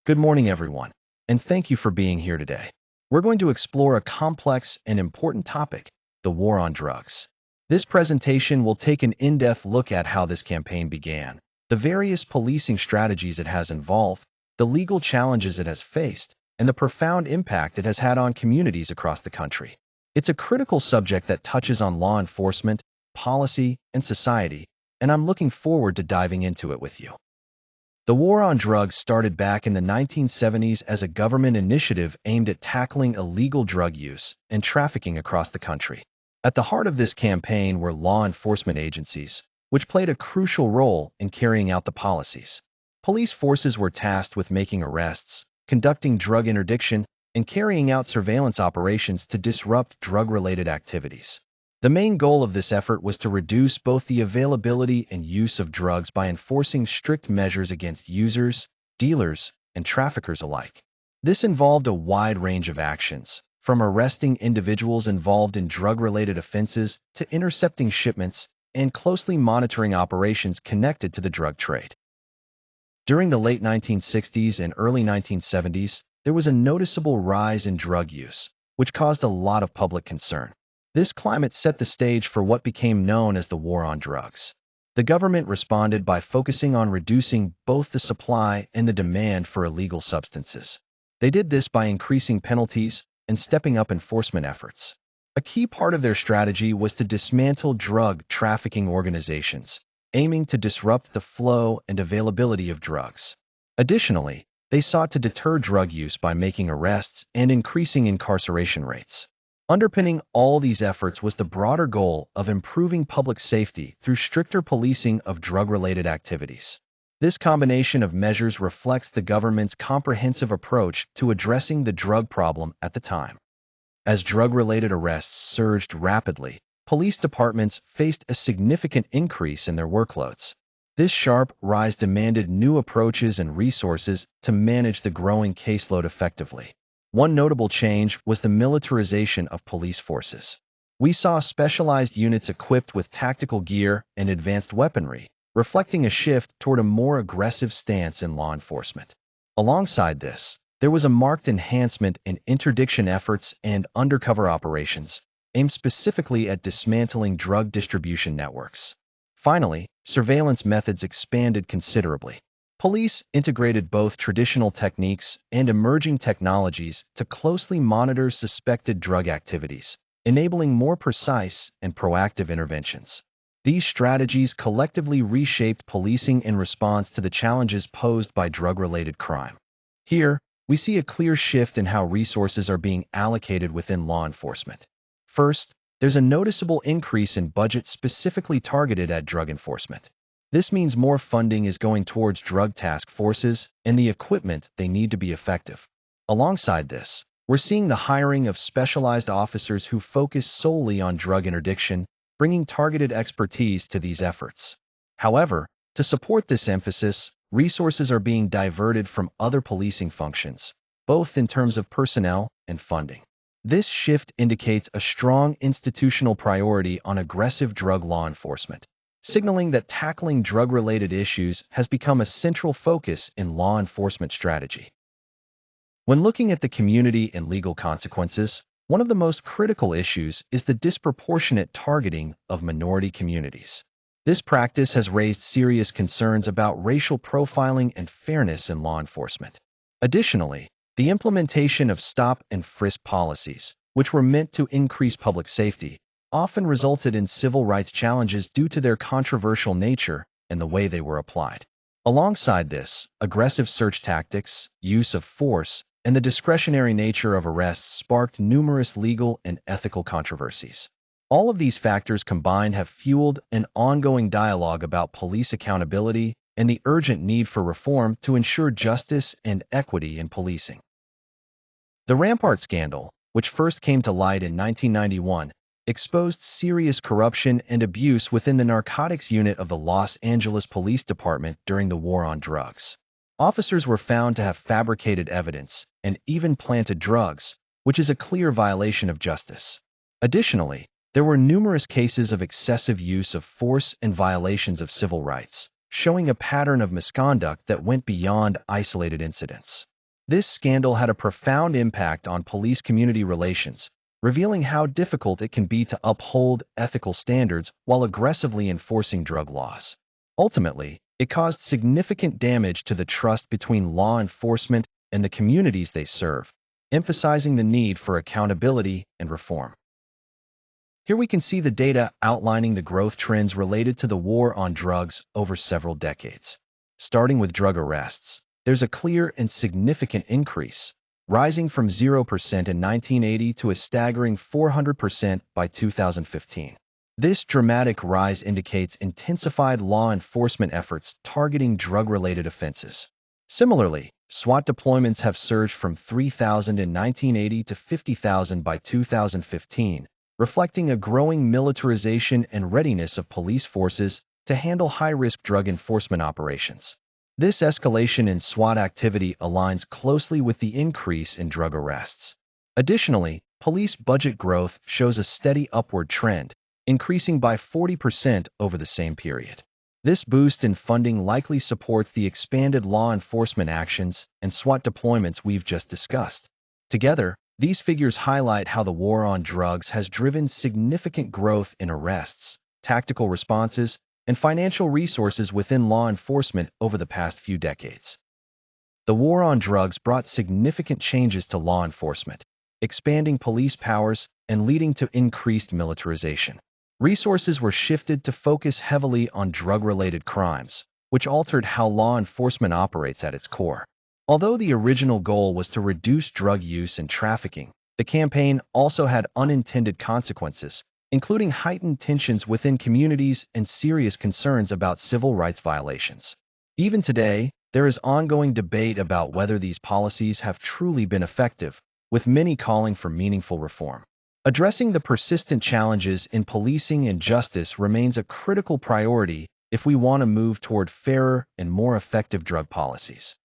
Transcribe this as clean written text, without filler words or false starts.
Good morning, everyone, and thank you for being here today. We're going to explore a complex and important topic, the war on drugs. This presentation will take an in-depth look at how this campaign began, the various policing strategies it has involved, the legal challenges it has faced, and the profound impact it has had on communities across the country. It's a critical subject that touches on law enforcement, policy, and society, and I'm looking forward to diving into it with you. The war on drugs started back in the 1970s as a government initiative aimed at tackling illegal drug use and trafficking across the country. At the heart of this campaign were law enforcement agencies, which played a crucial role in carrying out the policies. Police forces were tasked with making arrests, conducting drug interdiction, and carrying out surveillance operations to disrupt drug-related activities. The main goal of this effort was to reduce both the availability and use of drugs by enforcing strict measures against users, dealers, and traffickers alike. This involved a wide range of actions, from arresting individuals involved in drug-related offenses to intercepting shipments and closely monitoring operations connected to the drug trade. During the late 1960s and early 1970s, there was a noticeable rise in drug use, which caused a lot of public concern. This climate set the stage for what became known as the war on drugs. The government responded by focusing on reducing both the supply and the demand for illegal substances. They did this by increasing penalties and stepping up enforcement efforts. A key part of their strategy was to dismantle drug trafficking organizations, aiming to disrupt the flow and availability of drugs. Additionally, they sought to deter drug use by making arrests and increasing incarceration rates. Underpinning all these efforts was the broader goal of improving public safety through stricter policing of drug-related activities. This combination of measures reflects the government's comprehensive approach to addressing the drug problem at the time. As drug-related arrests surged rapidly, police departments faced a significant increase in their workloads. This sharp rise demanded new approaches and resources to manage the growing caseload effectively. One notable change was the militarization of police forces. We saw specialized units equipped with tactical gear and advanced weaponry, reflecting a shift toward a more aggressive stance in law enforcement. Alongside this, there was a marked enhancement in interdiction efforts and undercover operations, aimed specifically at dismantling drug distribution networks. Finally, surveillance methods expanded considerably. Police integrated both traditional techniques and emerging technologies to closely monitor suspected drug activities, enabling more precise and proactive interventions. These strategies collectively reshaped policing in response to the challenges posed by drug-related crime. Here, we see a clear shift in how resources are being allocated within law enforcement. First, there's a noticeable increase in budgets specifically targeted at drug enforcement. This means more funding is going towards drug task forces and the equipment they need to be effective. Alongside this, we're seeing the hiring of specialized officers who focus solely on drug interdiction, bringing targeted expertise to these efforts. However, to support this emphasis, resources are being diverted from other policing functions, both in terms of personnel and funding. This shift indicates a strong institutional priority on aggressive drug law enforcement, signaling that tackling drug-related issues has become a central focus in law enforcement strategy. When looking at the community and legal consequences, one of the most critical issues is the disproportionate targeting of minority communities. This practice has raised serious concerns about racial profiling and fairness in law enforcement. Additionally, the implementation of stop and frisk policies, which were meant to increase public safety, often resulted in civil rights challenges due to their controversial nature and the way they were applied. Alongside this, aggressive search tactics, use of force, and the discretionary nature of arrests sparked numerous legal and ethical controversies. All of these factors combined have fueled an ongoing dialogue about police accountability and the urgent need for reform to ensure justice and equity in policing. The Rampart scandal, which first came to light in 1991, exposed serious corruption and abuse within the narcotics unit of the Los Angeles Police Department during the war on drugs. Officers were found to have fabricated evidence and even planted drugs, which is a clear violation of justice. Additionally, there were numerous cases of excessive use of force and violations of civil rights, showing a pattern of misconduct that went beyond isolated incidents. This scandal had a profound impact on police-community relations, revealing how difficult it can be to uphold ethical standards while aggressively enforcing drug laws. Ultimately, it caused significant damage to the trust between law enforcement and the communities they serve, emphasizing the need for accountability and reform. Here we can see the data outlining the growth trends related to the war on drugs over several decades. Starting with drug arrests, there's a clear and significant increase, rising from 0% in 1980 to a staggering 400% by 2015. This dramatic rise indicates intensified law enforcement efforts targeting drug-related offenses. Similarly, SWAT deployments have surged from 3,000 in 1980 to 50,000 by 2015, reflecting a growing militarization and readiness of police forces to handle high-risk drug enforcement operations. This escalation in SWAT activity aligns closely with the increase in drug arrests. Additionally, police budget growth shows a steady upward trend, increasing by 40% over the same period. This boost in funding likely supports the expanded law enforcement actions and SWAT deployments we've just discussed. Together, these figures highlight how the war on drugs has driven significant growth in arrests, tactical responses, and financial resources within law enforcement over the past few decades. The war on drugs brought significant changes to law enforcement, expanding police powers and leading to increased militarization. Resources were shifted to focus heavily on drug-related crimes, which altered how law enforcement operates at its core. Although the original goal was to reduce drug use and trafficking, the campaign also had unintended consequences, including heightened tensions within communities and serious concerns about civil rights violations. Even today, there is ongoing debate about whether these policies have truly been effective, with many calling for meaningful reform. Addressing the persistent challenges in policing and justice remains a critical priority if we want to move toward fairer and more effective drug policies.